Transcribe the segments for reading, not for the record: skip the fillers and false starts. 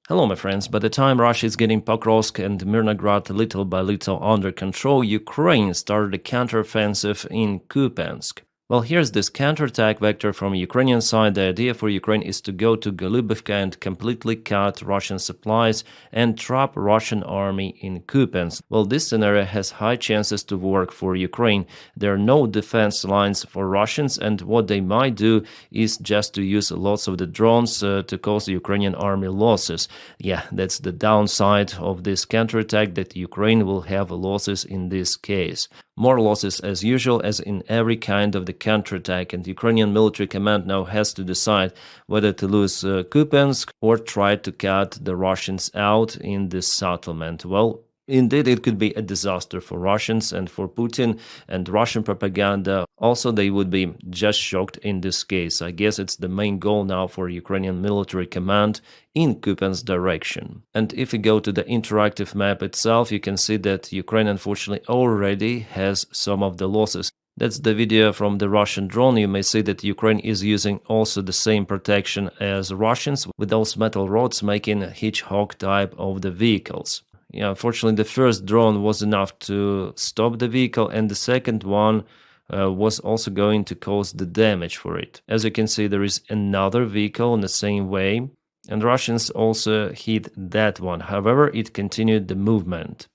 Hello, my friends. By the time Russia is getting Pokrovsk and Mirnograd little by little under control, Ukraine started a counteroffensive in Kupiansk. Well, here's this counterattack vector from Ukrainian side. The idea for Ukraine is to go to Golubivka and completely cut Russian supplies and trap Russian army in Kupiansk. Well, this scenario has high chances to work for Ukraine. There are no defense lines for Russians, and what they might do is just to use lots of the drones to cause Ukrainian army losses. Yeah, that's the downside of this counterattack, that Ukraine will have losses in this case. More losses as usual, as in every kind of the counterattack, and Ukrainian military command now has to decide whether to lose Kupiansk or try to cut the Russians out in this settlement. Well, indeed, it could be a disaster for Russians and for Putin and Russian propaganda. Also, they would be just shocked in this case. I guess it's the main goal now for Ukrainian military command in Kupiansk direction. And if you go to the interactive map itself, you can see that Ukraine unfortunately already has some of the losses. That's the video from the Russian drone. You may see that Ukraine is using also the same protection as Russians, with those metal rods making a hedgehog type of the vehicles. Yeah, unfortunately, the first drone was enough to stop the vehicle, and the second one was also going to cause the damage for it. As you can see, there is another vehicle in the same way, and Russians also hit that one. However, it continued the movement.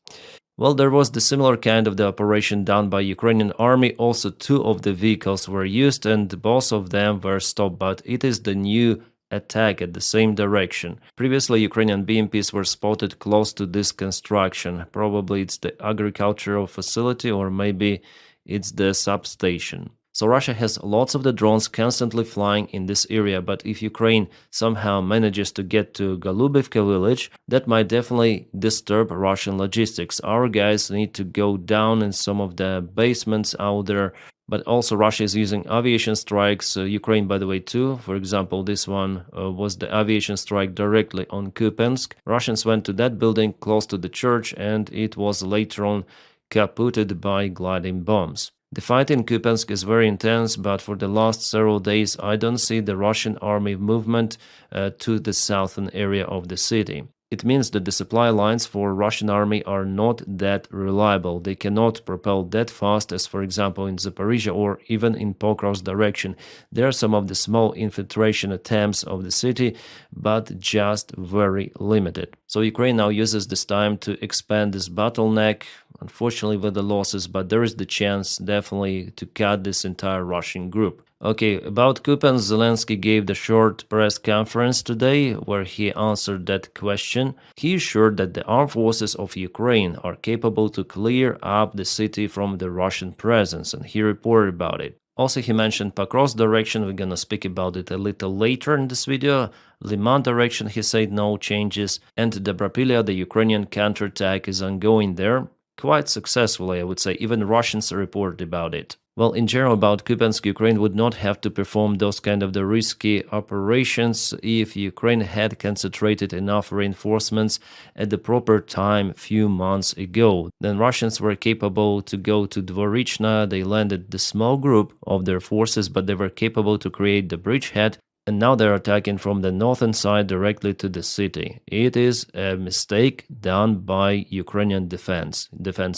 Well, there was the similar kind of the operation done by Ukrainian army. Also, two of the vehicles were used, and both of them were stopped, but it is the new attack at the same direction. Previously, Ukrainian BMPs were spotted close to this construction. Probably it's the agricultural facility, or maybe it's the substation. So Russia has lots of the drones constantly flying in this area, but if Ukraine somehow manages to get to Golubivka village, that might definitely disturb Russian logistics. Our guys need to go down in some of the basements out there. But also Russia is using aviation strikes, Ukraine by the way too. For example, this one was the aviation strike directly on Kupiansk. Russians went to that building close to the church, and it was later on kaputted by gliding bombs. The fight in Kupiansk is very intense, but for the last several days I don't see the Russian army movement to the southern area of the city. It means that the supply lines for Russian army are not that reliable. They cannot propel that fast as, for example, in Zaporizhia or even in Pokrovsk direction. There are some of the small infiltration attempts of the city, but just very limited. So Ukraine now uses this time to expand this bottleneck, unfortunately with the losses, but there is the chance definitely to cut this entire Russian group. Okay, about Kupiansk, Zelensky gave the short press conference today where he answered that question. He assured that the armed forces of Ukraine are capable to clear up the city from the Russian presence, and he reported about it. Also, he mentioned Pokrovsk direction. We're gonna speak about it a little later in this video. Liman direction, he said no changes, and Dobropilya, the Ukrainian counterattack, is ongoing there. Quite successfully, I would say. Even Russians reported about it. Well, in general, about Kupiansk, Ukraine would not have to perform those kind of the risky operations if Ukraine had concentrated enough reinforcements at the proper time few months ago. Then Russians were capable to go to Dvorichna. They landed the small group of their forces, but they were capable to create the bridgehead. And now they're attacking from the northern side directly to the city. It is a mistake done by Ukrainian defense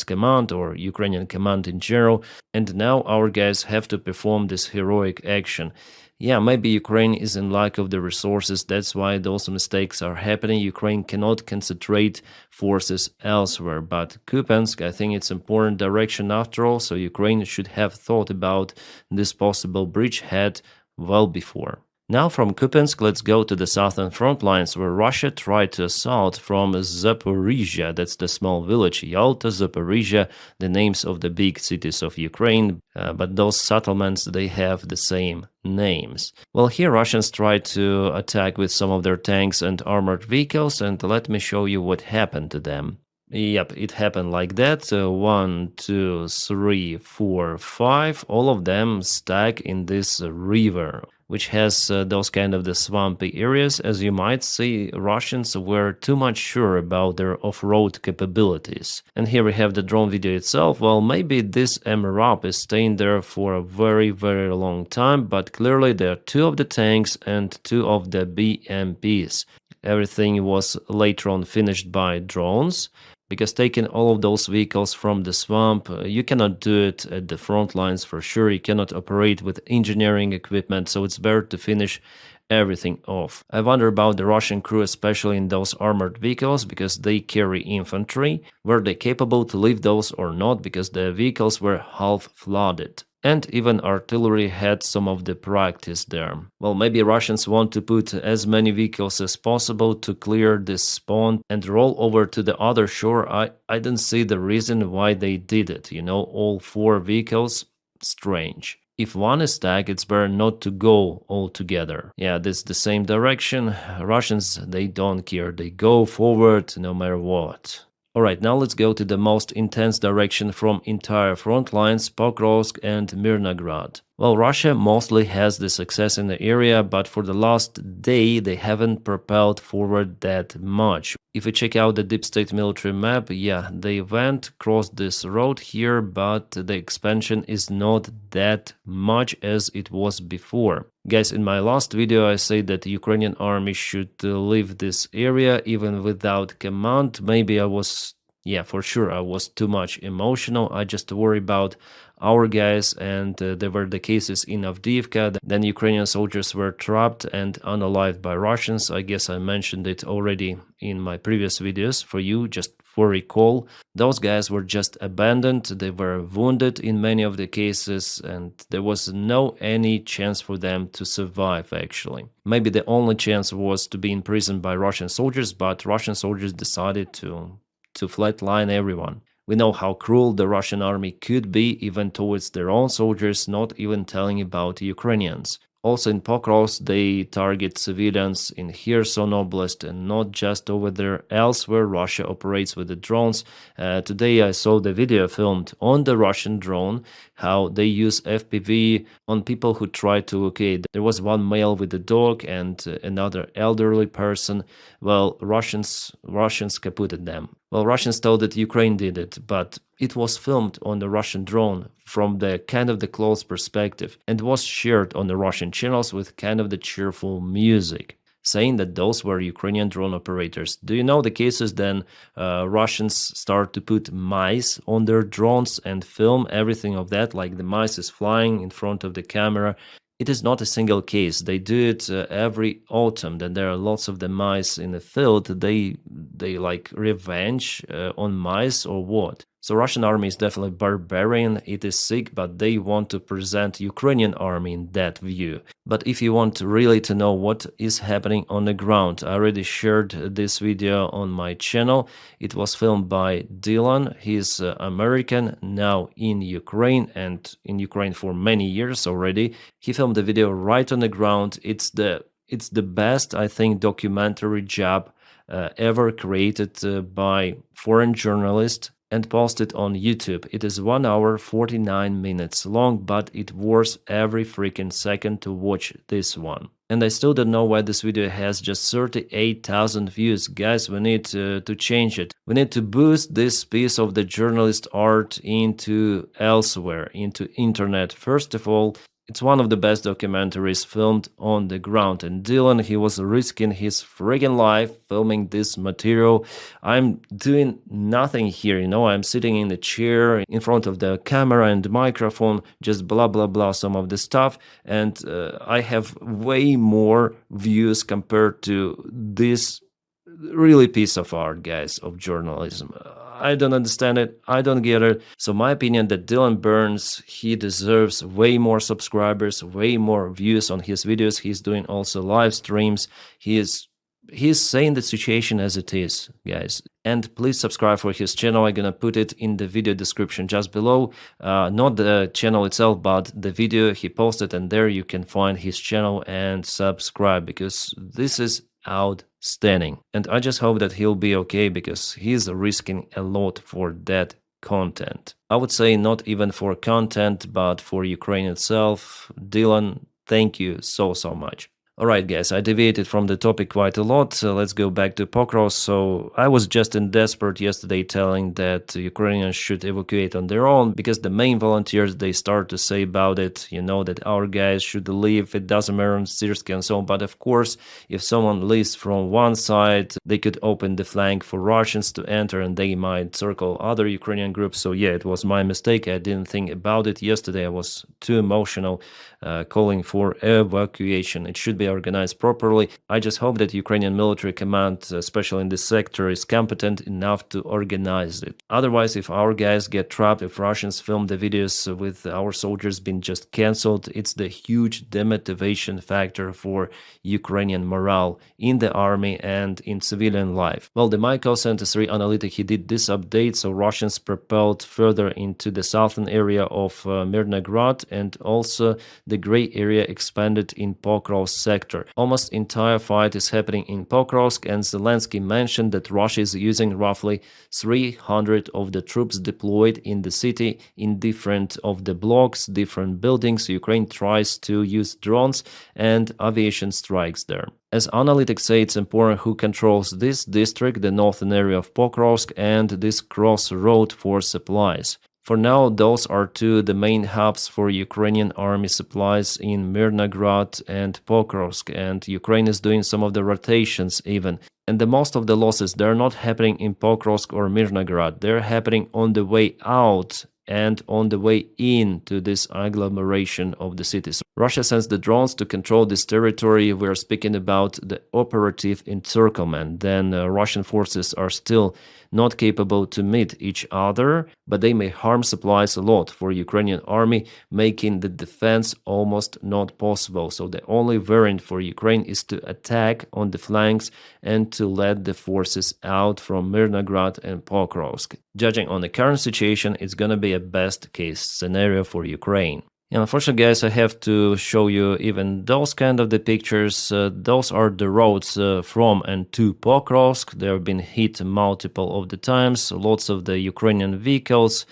command or Ukrainian command in general. And now our guys have to perform this heroic action. Yeah, maybe Ukraine is in lack of the resources. That's why those mistakes are happening. Ukraine cannot concentrate forces elsewhere. But Kupiansk, I think it's important direction after all. So Ukraine should have thought about this possible bridgehead well before. Now from Kupiansk, let's go to the southern front lines where Russia tried to assault from Zaporizhia, that's the small village, Yalta, Zaporizhia, the names of the big cities of Ukraine, but those settlements, they have the same names. Well, here Russians tried to attack with some of their tanks and armored vehicles, and let me show you what happened to them. Yep, it happened like that. 1, 2, 3, 4, 5, all of them stuck in this river, which has those kind of the swampy areas. As you might see, Russians were too much sure about their off-road capabilities. And here we have the drone video itself. Well, maybe this MRAP is staying there for a very, very long time, but clearly there are 2 of the tanks and 2 of the BMPs. everything was later on finished by drones. Because taking all of those vehicles from the swamp, you cannot do it at the front lines for sure. You cannot operate with engineering equipment, so it's better to finish everything off. I wonder about the Russian crew, especially in those armored vehicles, because they carry infantry. Were they capable to lift those or not, because the vehicles were half flooded? And even artillery had some of the practice there. Well, maybe Russians want to put as many vehicles as possible to clear this pond and roll over to the other shore. I don't see the reason why they did it. All 4 vehicles, strange. If one is tagged, it's better not to go all together. Yeah, this is the same direction. Russians, they don't care. They go forward no matter what. Alright, now let's go to the most intense direction from entire front lines, Pokrovsk and Mirnograd. Well, Russia mostly has the success in the area, but for the last day they haven't propelled forward that much. If we check out the deep state military map, yeah, they went across this road here, but the expansion is not that much as it was before. Guys, in my last video I said that the Ukrainian army should leave this area even without command. Maybe I was, for sure I was too much emotional. I just worry about our guys, and there were the cases in Avdiivka. Then Ukrainian soldiers were trapped and unalived by Russians. I guess I mentioned it already in my previous videos for you, just for recall. Those guys were just abandoned, they were wounded in many of the cases, and there was no any chance for them to survive actually. Maybe the only chance was to be imprisoned by Russian soldiers, but Russian soldiers decided to flatline everyone. We know how cruel the Russian army could be even towards their own soldiers, not even telling about Ukrainians. Also in Pokrovsk, they target civilians in Kherson Oblast and not just over there. Elsewhere, Russia operates with the drones. Today I saw the video filmed on the Russian drone, how they use FPV on people who try to, there was one male with a dog and another elderly person. Well, Russians kaputted them. Well, Russians told that Ukraine did it, but it was filmed on the Russian drone from the kind of the close perspective and was shared on the Russian channels with kind of the cheerful music, saying that those were Ukrainian drone operators. Do you know the cases then Russians start to put mice on their drones and film everything of that, like the mice is flying in front of the camera. It is not a single case. They do it every autumn. Then there are lots of the mice in the field. They like revenge on mice or what? So Russian army is definitely barbarian. It is sick, but they want to present Ukrainian army in that view. But if you want really to know what is happening on the ground, I already shared this video on my channel. It was filmed by Dylan. He's American, now in Ukraine, and in Ukraine for many years already. He filmed the video right on the ground. It's the best, I think, documentary job ever created by foreign journalists and posted on YouTube. It is 1 hour 49 minutes long, but it worth every freaking second to watch this one. And I still don't know why this video has just 38,000 views. Guys, we need to change it. We need to boost this piece of the journalist art into elsewhere, into internet. First of all, it's one of the best documentaries filmed on the ground, and Dylan, he was risking his friggin' life filming this material. I'm doing nothing here, I'm sitting in the chair in front of the camera and the microphone, just blah blah blah some of the stuff, and I have way more views compared to this really piece of art, guys, of journalism. I don't understand it. I don't get it. So my opinion that Dylan Burns, he deserves way more subscribers, way more views on his videos. He's doing also live streams. He's saying the situation as it is, guys. And please subscribe for his channel. I'm gonna put it in the video description just below. Not the channel itself, but the video he posted, and there you can find his channel and subscribe, because this is outstanding. And I just hope that he'll be okay, because he's risking a lot for that content. I would say not even for content, but for Ukraine itself. Dylan, thank you so much. Alright guys, I deviated from the topic quite a lot, so let's go back to Pokros. So I was just in desperate yesterday telling that Ukrainians should evacuate on their own because the main volunteers, they start to say about it, that our guys should leave, it doesn't matter on Syrsky and so on. But of course, if someone leaves from one side, they could open the flank for Russians to enter and they might circle other Ukrainian groups. So yeah, it was my mistake, I didn't think about it yesterday, I was too emotional calling for evacuation. It should be organized properly. I just hope that Ukrainian military command, especially in this sector, is competent enough to organize it. Otherwise, if our guys get trapped, if Russians film the videos with our soldiers being just cancelled, it's the huge demotivation factor for Ukrainian morale in the army and in civilian life. Well, the Michael 73 analytic, he did this update, so Russians propelled further into the southern area of Mirnograd, and also the gray area expanded in Pokrovsk sector. Almost entire fight is happening in Pokrovsk, and Zelensky mentioned that Russia is using roughly 300 of the troops deployed in the city in different of the blocks, different buildings. Ukraine tries to use drones and aviation strikes there. As analytics say, it's important who controls this district, the northern area of Pokrovsk, and this crossroad for supplies. For now, those are two the main hubs for Ukrainian army supplies in Mirnograd and Pokrovsk, and Ukraine is doing some of the rotations even. And the most of the losses, they're not happening in Pokrovsk or Mirnograd, they're happening on the way out and on the way in to this agglomeration of the cities. Russia sends the drones to control this territory. We're speaking about the operative encirclement. Then Russian forces are still not capable to meet each other, but they may harm supplies a lot for Ukrainian army, making the defense almost not possible. So the only variant for Ukraine is to attack on the flanks and to let the forces out from Mirnograd and Pokrovsk. Judging on the current situation, it's gonna be a best case scenario for Ukraine. And unfortunately, guys, I have to show you even those kind of the pictures. Those are the roads from and to Pokrovsk. They have been hit multiple of the times. Lots of the Ukrainian vehicles.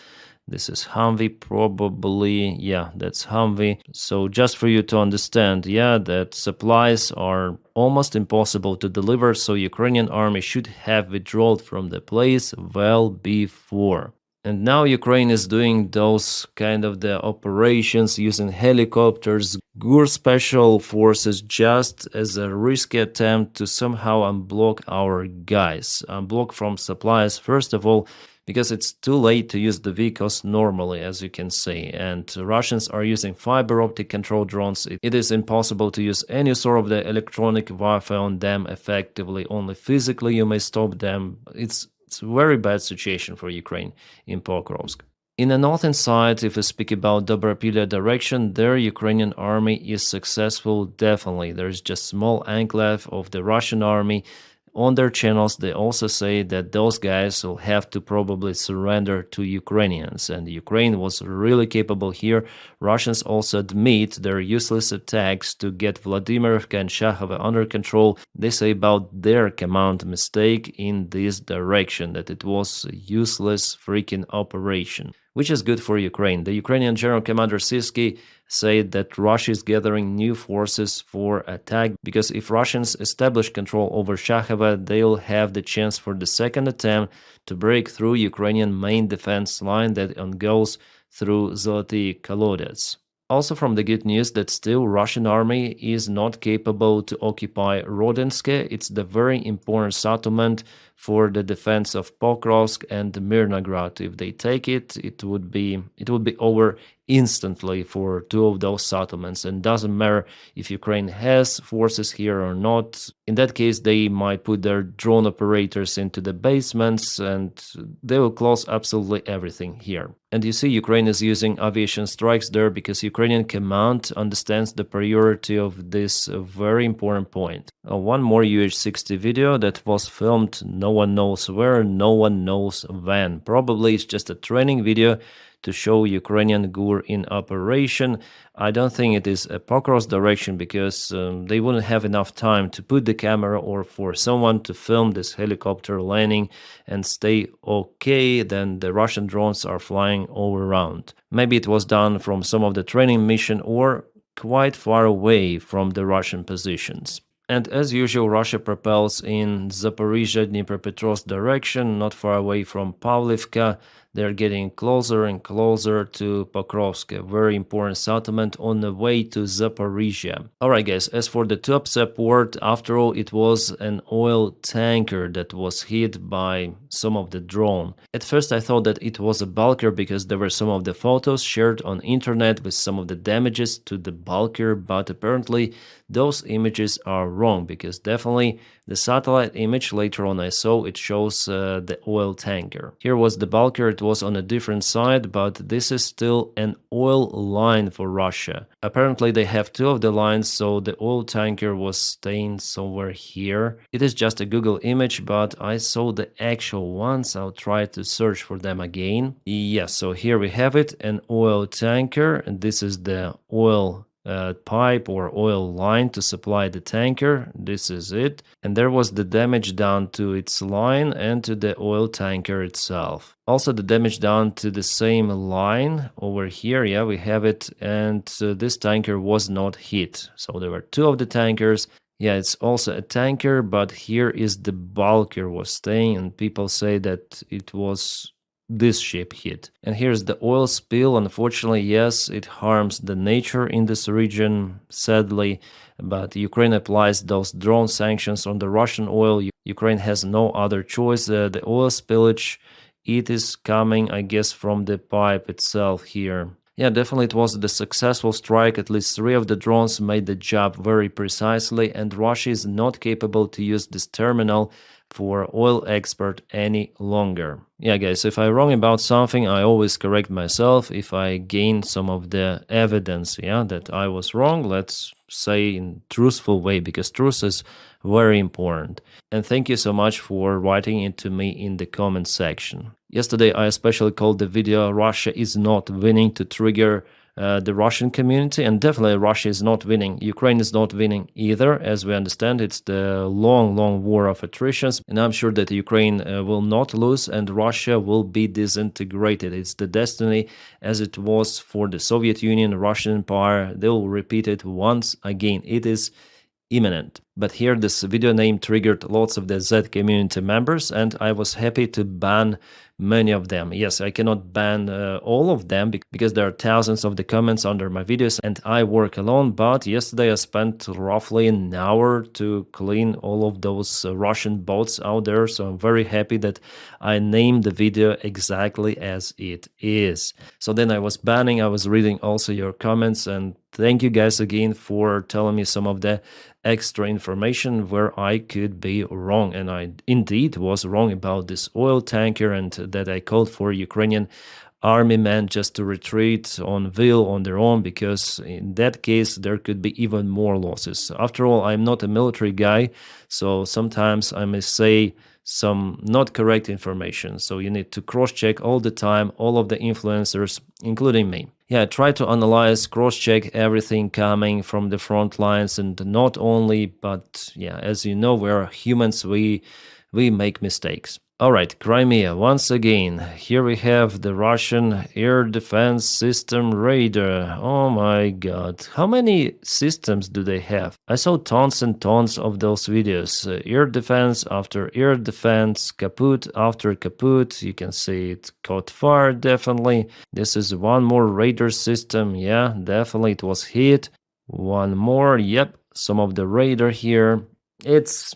This is Humvee probably. Yeah, that's Humvee. So just for you to understand, yeah, that supplies are almost impossible to deliver. So Ukrainian army should have withdrawn from the place well before. And now Ukraine is doing those kind of the operations using helicopters, GUR special forces, just as a risky attempt to somehow unblock our guys. Unblock from supplies, first of all, because it's too late to use the vehicles normally, as you can see. And Russians are using fiber optic control drones. It is impossible to use any sort of the electronic warfare on them effectively. Only physically you may stop them. It's a very bad situation for Ukraine in Pokrovsk. In the northern side, if we speak about Dobropilya direction, there Ukrainian army is successful, definitely. There's just small enclave of the Russian army. On their channels, they also say that those guys will have to probably surrender to Ukrainians, and Ukraine was really capable here. Russians also admit their useless attacks to get Vladimirivka and Shakhova under control. They say about their command mistake in this direction, that it was a useless freaking operation, which is good for Ukraine. The Ukrainian General Commander Syrsky said that Russia is gathering new forces for attack, because if Russians establish control over Shakhova, they'll have the chance for the second attempt to break through Ukrainian main defense line that goes through Zoloty Kolodets. Also from the good news that still Russian army is not capable to occupy Rodinske. It's the very important settlement for the defense of Pokrovsk and Mirnograd. If they take it, it would be over instantly for two of those settlements, and doesn't matter if Ukraine has forces here or not. In that case, they might put their drone operators into the basements and they will close absolutely everything here. And you see, Ukraine is using aviation strikes there because Ukrainian command understands the priority of this very important point. One more UH-60 video that was filmed no one knows where, no one knows when. Probably it's just a training video to show Ukrainian GUR in operation. I don't think it is a Pokrovsk direction, because they wouldn't have enough time to put the camera or for someone to film this helicopter landing and stay okay. Then the Russian drones are flying all around. Maybe it was done from some of the training mission, or quite far away from the Russian positions. And as usual, Russia propels in Zaporizhia, Dnipropetrovsk direction, not far away from Pavlivka. They're getting closer and closer to Pokrovsk, a very important settlement on the way to Zaporizhia. Alright guys, as for the Tuapse port, after all, it was an oil tanker that was hit by some of the drone. At first I thought that it was a bulker because there were some of the photos shared on internet with some of the damages to the bulker, but apparently those images are wrong, because definitely the satellite image later on I saw, it shows the oil tanker. Here was the bulker, it was on a different side, but this is still an oil line for Russia. Apparently they have two of the lines, so the oil tanker was staying somewhere here. It is just a Google image, but I saw the actual ones. I'll try to search for them again. Yes, so here we have it, an oil tanker, and this is the oil pipe or oil line to supply the tanker. This is it, and there was the damage done to its line and to the oil tanker itself. Also the damage done to the same line over here, yeah, we have it, and this tanker was not hit. So there were two of the tankers. Yeah, it's also a tanker, but here is the bulker was staying, and people say that it was this ship hit. And here's the oil spill. Unfortunately, yes, it harms the nature in this region, sadly, but Ukraine applies those drone sanctions on the Russian oil. Ukraine has no other choice. The oil spillage, it is coming, I guess, from the pipe itself here. Yeah, definitely it was the successful strike. At least 3 of the drones made the job very precisely, and Russia is not capable to use this terminal for oil export any longer. Yeah guys, if I'm wrong about something, I always correct myself if I gain some of the evidence, yeah, that I was wrong, let's say in truthful way, because truth is very important. And thank you so much for writing it to me in the comment section. Yesterday I especially called the video "Russia is not winning" to trigger the Russian community, and definitely Russia is not winning. Ukraine is not winning either. As we understand, it's the long war of attritions, and I'm sure that Ukraine will not lose and Russia will be disintegrated. It's the destiny as it was for the Soviet Union, Russian Empire. They will repeat it once again. It is imminent. But here this video name triggered lots of the Z community members, and I was happy to ban many of them. Yes, I cannot ban all of them because there are thousands of the comments under my videos and I work alone, but yesterday I spent roughly an hour to clean all of those Russian bots out there, so I'm very happy that I named the video exactly as it is. So then I was reading also your comments, and thank you guys again for telling me some of the extra information where I could be wrong, and I indeed was wrong about this oil tanker, and that I called for Ukrainian army men just to retreat on will on their own, because in that case there could be even more losses. After all, I'm not a military guy, so sometimes I may say some not correct information, so you need to cross-check all the time all of the influencers, including me. Yeah, try to analyze, cross-check everything coming from the front lines, and not only, but yeah, as you know, we're humans, we make mistakes. Alright, Crimea, once again, here we have the Russian air defense system radar. Oh my god, how many systems do they have? I saw tons and tons of those videos. Air defense after air defense, kaput after kaput. You can see it caught fire, definitely. This is one more radar system, yeah, definitely it was hit. One more, yep, some of the radar here. It's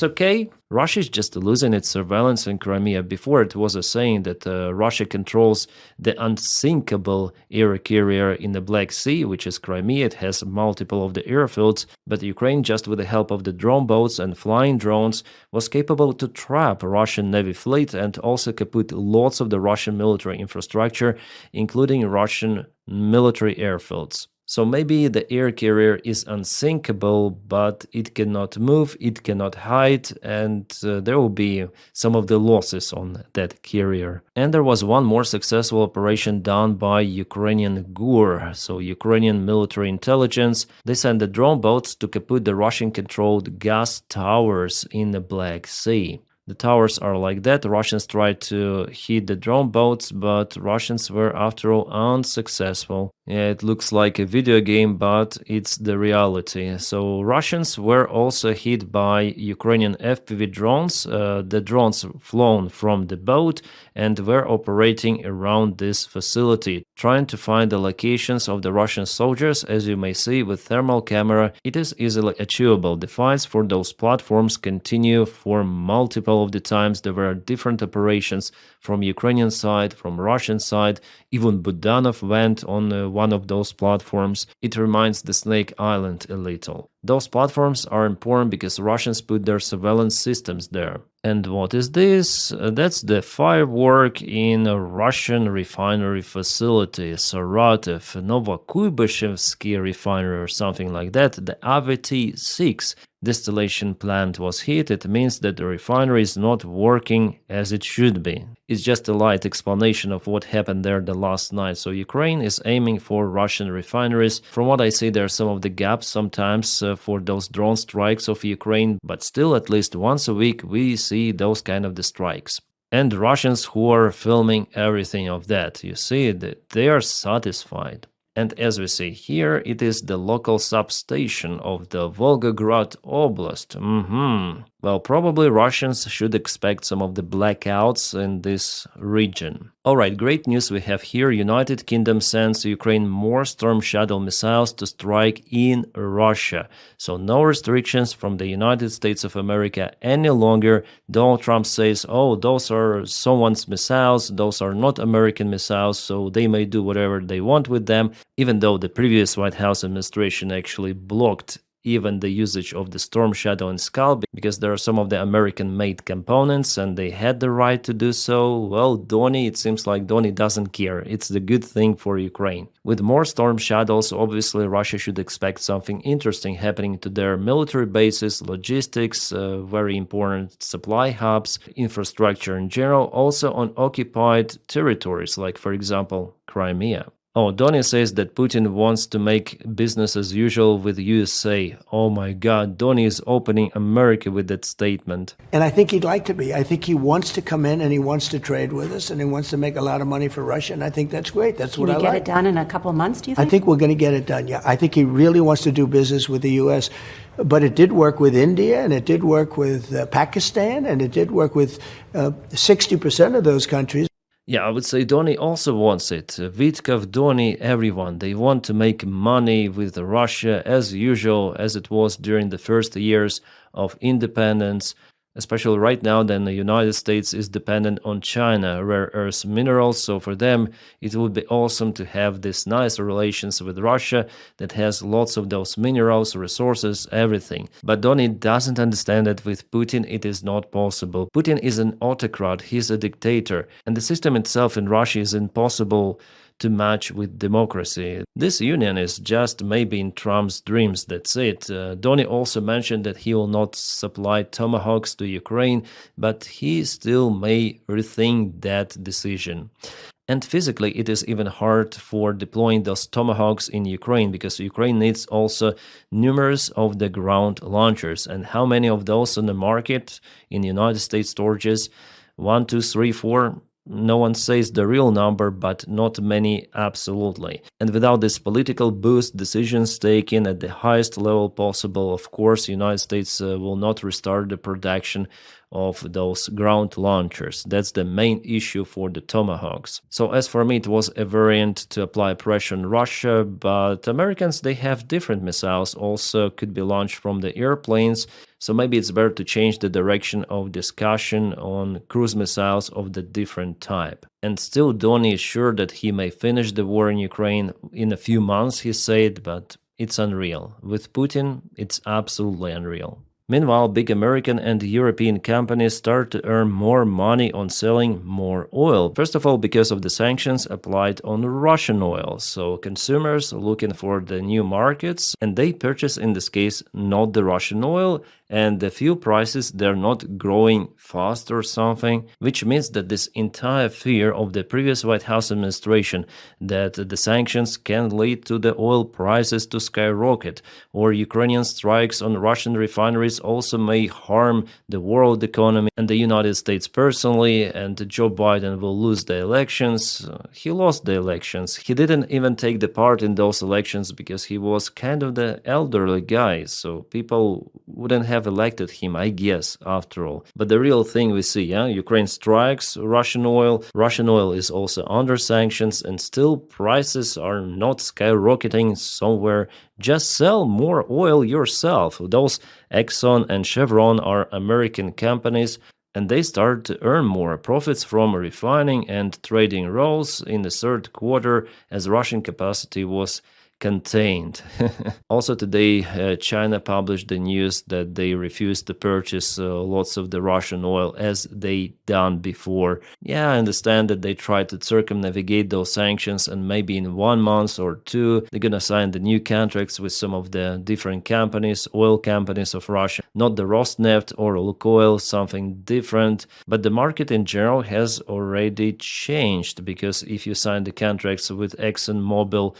okay. Russia is just losing its surveillance in Crimea. Before it was a saying that Russia controls the unsinkable air carrier in the Black Sea, which is Crimea. It has multiple of the airfields, but Ukraine, just with the help of the drone boats and flying drones, was capable to trap Russian Navy fleet and also kaput lots of the Russian military infrastructure, including Russian military airfields. So maybe the air carrier is unsinkable, but it cannot move, it cannot hide, and there will be some of the losses on that carrier. And there was one more successful operation done by Ukrainian GUR, so Ukrainian military intelligence. They sent the drone boats to kaput the Russian-controlled gas towers in the Black Sea. The towers are like that. The Russians tried to hit the drone boats, but Russians were after all unsuccessful. Yeah, it looks like a video game, but it's the reality. So Russians were also hit by Ukrainian FPV drones. The drones flown from the boat and were operating around this facility, trying to find the locations of the Russian soldiers. As you may see with thermal camera, it is easily achievable. The fights for those platforms continue for multiple of the times. There were different operations from Ukrainian side, from Russian side. Even Budanov went on one of those platforms. It reminds the Snake Island a little. Those platforms are important because Russians put their surveillance systems there. And what is this? That's the firework in a Russian refinery facility, Saratov, Novokuybashevsky refinery or something like that. The AVT-6 distillation plant was hit. It means that the refinery is not working as it should be. It's just a light explanation of what happened there the last night. So Ukraine is aiming for Russian refineries. From what I see, there are some of the gaps sometimes for those drone strikes of Ukraine, but still at least once a week we see those kind of the strikes. And Russians who are filming everything of that, you see that they are satisfied. And as we see here, it is the local substation of the Volgograd Oblast. Well, probably Russians should expect some of the blackouts in this region. Alright, great news we have here. United Kingdom sends Ukraine more Storm Shadow missiles to strike in Russia. So no restrictions from the United States of America any longer. Donald Trump says, oh, those are someone's missiles, those are not American missiles, so they may do whatever they want with them, even though the previous White House administration actually blocked even the usage of the Storm Shadow and Skull because there are some of the American-made components and they had the right to do so. Well, Donny, it seems like Donny doesn't care. It's the good thing for Ukraine. With more Storm Shadows, obviously Russia should expect something interesting happening to their military bases, logistics, very important supply hubs, infrastructure in general, also on occupied territories like, for example, Crimea. Oh, Donny says that Putin wants to make business as usual with USA. Oh my God, Donny is opening America with that statement. And I think he'd like to be. I think he wants to come in and he wants to trade with us and he wants to make a lot of money for Russia. And I think that's great. That's what I like. Can we get it done in a couple of months, do you think? I think we're going to get it done, yeah. I think he really wants to do business with the U.S. But it did work with India and it did work with Pakistan and it did work with 60% of those countries. Yeah, I would say Donny also wants it. Vitkov, Donny, everyone. They want to make money with Russia as usual, as it was during the first years of independence. Especially right now, then the United States is dependent on China, rare earth minerals. So for them, it would be awesome to have this nice relations with Russia that has lots of those minerals, resources, everything. But Donny doesn't understand that with Putin, it is not possible. Putin is an autocrat, he's a dictator, and the system itself in Russia is impossible to match with democracy. This union is just maybe in Trump's dreams, that's it. Donny also mentioned that he will not supply tomahawks to Ukraine, but he still may rethink that decision. And physically, it is even hard for deploying those tomahawks in Ukraine because Ukraine needs also numerous of the ground launchers. And how many of those on the market in United States storages? 1, 2, 3, 4? No one says the real number, but not many absolutely. And without this political boost, decisions taken at the highest level possible, of course, United States will not restart the production of those ground launchers. That's the main issue for the Tomahawks. So as for me, it was a variant to apply pressure on Russia, but Americans, they have different missiles, also could be launched from the airplanes. So maybe it's better to change the direction of discussion on cruise missiles of the different type. And still, Donny is sure that he may finish the war in Ukraine in a few months, he said, but it's unreal. With Putin, it's absolutely unreal. Meanwhile, big American and European companies start to earn more money on selling more oil. First of all, because of the sanctions applied on Russian oil. So consumers are looking for the new markets and they purchase, in this case, not the Russian oil, and the fuel prices, they're not growing fast or something, which means that this entire fear of the previous White House administration that the sanctions can lead to the oil prices to skyrocket, or Ukrainian strikes on Russian refineries also may harm the world economy and the United States personally, and Joe Biden will lose the elections. He lost the elections. He didn't even take the part in those elections because he was kind of the elderly guy, so people wouldn't have elected him, I guess, after all. But the real thing we see, Ukraine strikes Russian oil. Russian oil is also under sanctions, and still prices are not skyrocketing somewhere. Just sell more oil yourself. Those Exxon and Chevron are American companies, and they started to earn more profits from refining and trading roles in the third quarter as Russian capacity was contained. Also today, China published the news that they refused to purchase lots of the Russian oil as they done before. Yeah, I understand that they tried to circumnavigate those sanctions, and maybe in 1 month or 2, they're gonna sign the new contracts with some of the different companies, oil companies of Russia, not the Rosneft or Lukoil, something different. But the market in general has already changed, because if you sign the contracts with ExxonMobil,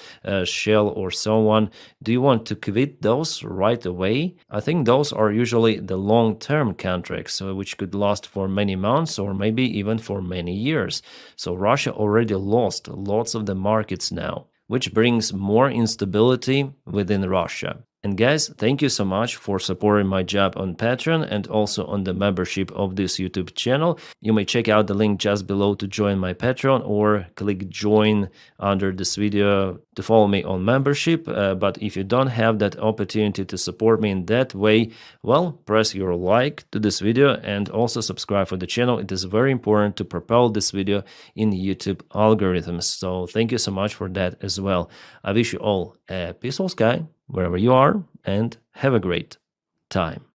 Shell, or so on, do you want to quit those right away? I think those are usually the long-term contracts, which could last for many months or maybe even for many years. So Russia already lost lots of the markets now, which brings more instability within Russia. And guys, thank you so much for supporting my job on Patreon and also on the membership of this YouTube channel. You may check out the link just below to join my Patreon, or click join under this video to follow me on membership. But if you don't have that opportunity to support me in that way, well, press your like to this video and also subscribe for the channel. It is very important to propel this video in YouTube algorithms. So thank you so much for that as well. I wish you all a peaceful sky wherever you are, and have a great time.